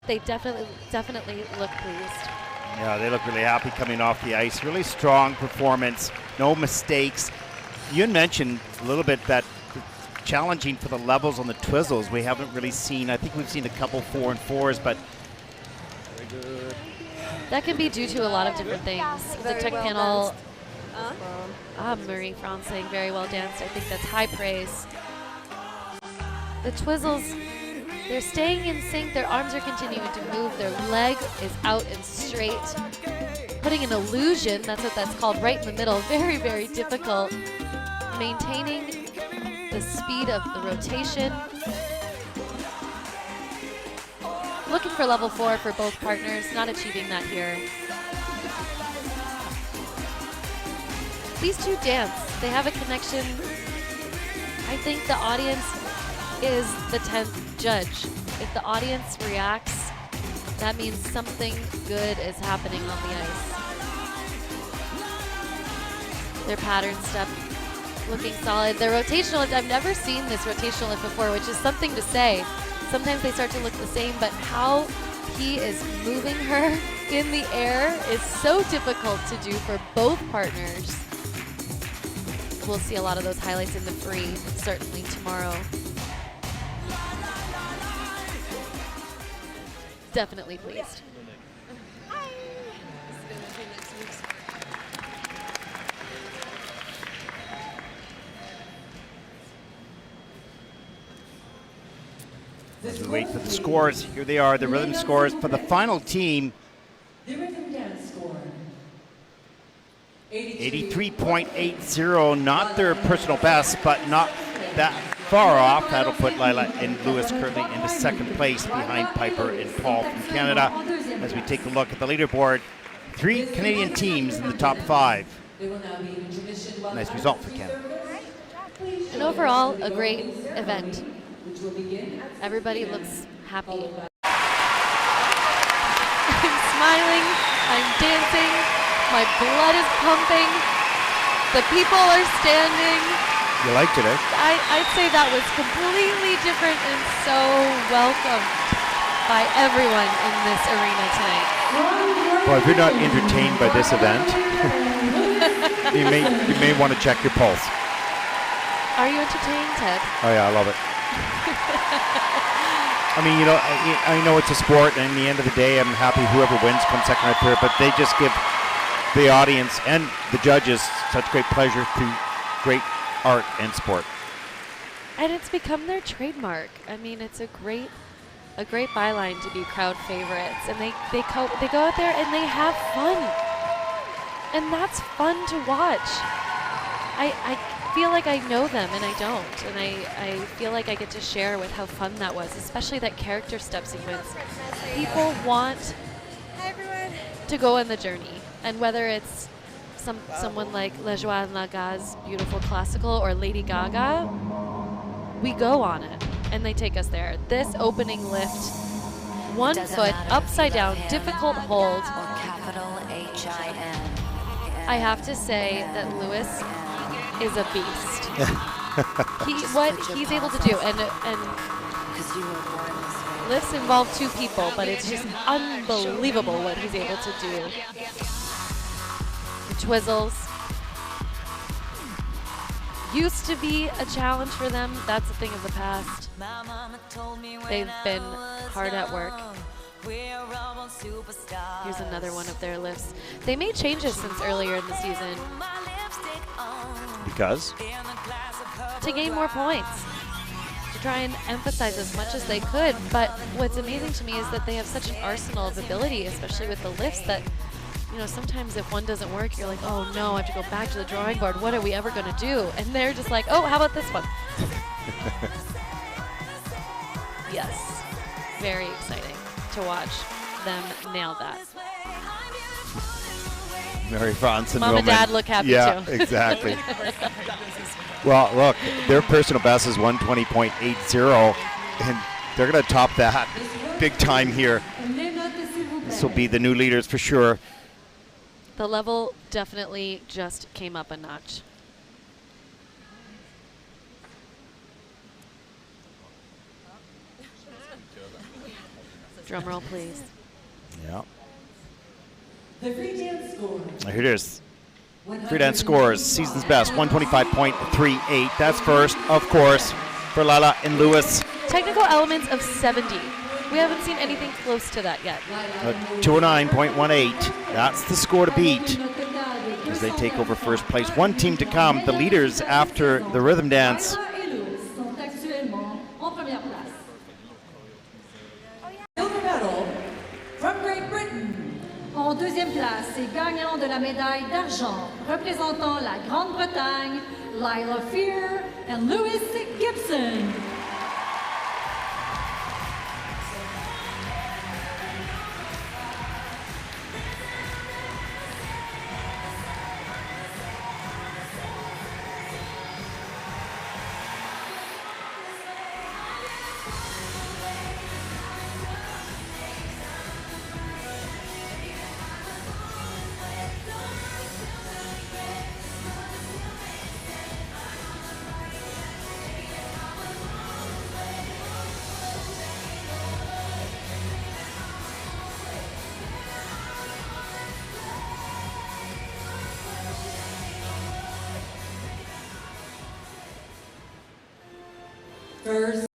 They definitely look pleased. Yeah, they look really happy coming off the ice. Really strong performance, no mistakes. You mentioned a little bit that challenging for the levels on the Twizzles. We haven't really seen, I think we've seen a couple 4-and-4s, but very good. That can be due to a lot of different things. The tech panel, Marie France saying very well danced. I think that's high praise. The Twizzles, they're staying in sync. Their arms are continuing to move. Their leg is out and straight. Putting an illusion, that's what that's called, right in the middle. Very, very difficult. Maintaining the speed of the rotation. Looking for level 4 for both partners, not achieving that here. These two dance, they have a connection. I think the audience is the 10th judge. If the audience reacts, that means something good is happening on the ice. Their pattern step looking solid. Their rotational lift, I've never seen this rotational lift before, which is something to say. Sometimes they start to look the same, but how he is moving her in the air is so difficult to do for both partners. We'll see a lot of those highlights in the free, certainly tomorrow. Definitely pleased. As we wait for the scores, here they are, the rhythm scores for the final team. The rhythm dance score. 83.80, not their personal best, but not that far off. That'll put LilahandLewis currently into second place behind Piper and Paul from Canada. As we take a look at the leaderboard, 3 Canadian teams in the top 5. Nice result for Canada. And overall, a great event. Everybody looks happy. I'm smiling, I'm dancing, my blood is pumping, the people are standing. You liked it, eh? I'd say that was completely different and so welcomed by everyone in this arena tonight. Well, if you're not entertained by this event, you may want to check your pulse. Are you entertained, Ted? Oh yeah, I love it. I mean, you know, I know it's a sport, and in the end of the day, I'm happy whoever wins comes second or third, but they just give the audience and the judges such great pleasure through great art and sport. And it's become their trademark. I mean, it's a great byline to be crowd favorites, and they go out there and they have fun, and that's fun to watch. I feel like I know them and I don't, and I feel like I get to share with how fun that was, especially that character step sequence. People want to go on the journey, and whether it's someone like La Joie en la Gaze, beautiful classical, or Lady Gaga, we go on it and they take us there. This opening lift, 1 foot upside down, difficult hold. I have to say that Lewis is a beast. What he's able to do, and lifts involve 2 people, but it's just unbelievable what he's able to do. The Twizzles used to be a challenge for them. That's a thing of the past. They've been hard at work. Here's another one of their lifts. They made changes since earlier in the season. Because? To gain more points. To try and emphasize as much as they could. But what's amazing to me is that they have such an arsenal of ability, especially with the lifts, that, you know, sometimes if one doesn't work, you're like, oh no, I have to go back to the drawing board. What are we ever going to do? And they're just like, oh, how about this one? Yes. Very exciting to watch them nail that. Mary France and Mom Roman. and Dad look happy too. Yeah, exactly. Well, look, their personal best is 120.80, and they're going to top that big time here. This will be the new leaders for sure. The level definitely just came up a notch. Drum roll, please. Yeah. The free dance score. Here it is. Free dance scores, season's best, 125.38. That's first, of course, for LilahandLewis. Technical elements of 70. We haven't seen anything close to that yet. 209.18. That's the score to beat as they take over first place. One team to come, the leaders after the rhythm dance. LilahandLewis sont actuellement en première place. Silver medal from Great Britain. En deuxième place et gagnant de la médaille d'argent, représentant la Grande-Bretagne, Lila Fear and Lewis Gibson. First.